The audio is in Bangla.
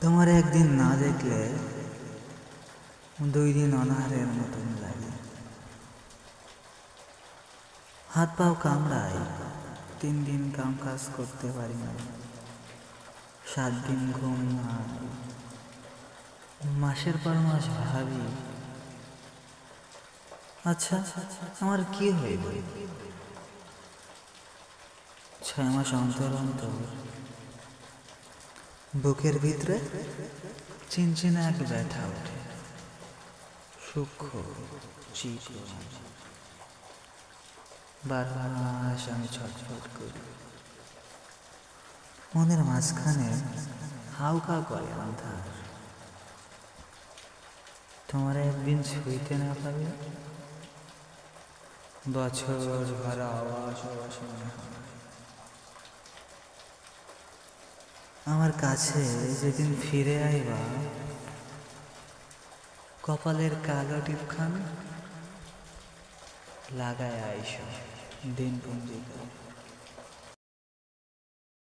তোমার একদিন না দেখলে 2 দিন অনাহারের মতন লাগে। হাত পাও কামড়ায়, 3 দিন কাম কাজ করতে পারি না। 7 দিন ঘুম নাই, মাসের পর মাস ভাবি আচ্ছা আমার কি হইল। 6 মাস অন্তর অন্তর বুকের ভিতরে চিনচিনা এক ব্যথা ওঠে, সূক্ষ্ম চিকন। 12 মাস আমি ছটফট করি, মনের মাঝখানে হাউকা করে আন্ধার। তোমার একদিন ছুঁইতে না পারে বছর ভরা আওয়াজ মনে হয়। আমার কাছে যেদিন ফিরে আইবা, কপালের কালো টিপখান লাগায় আইস দিন পঞ্জিকা।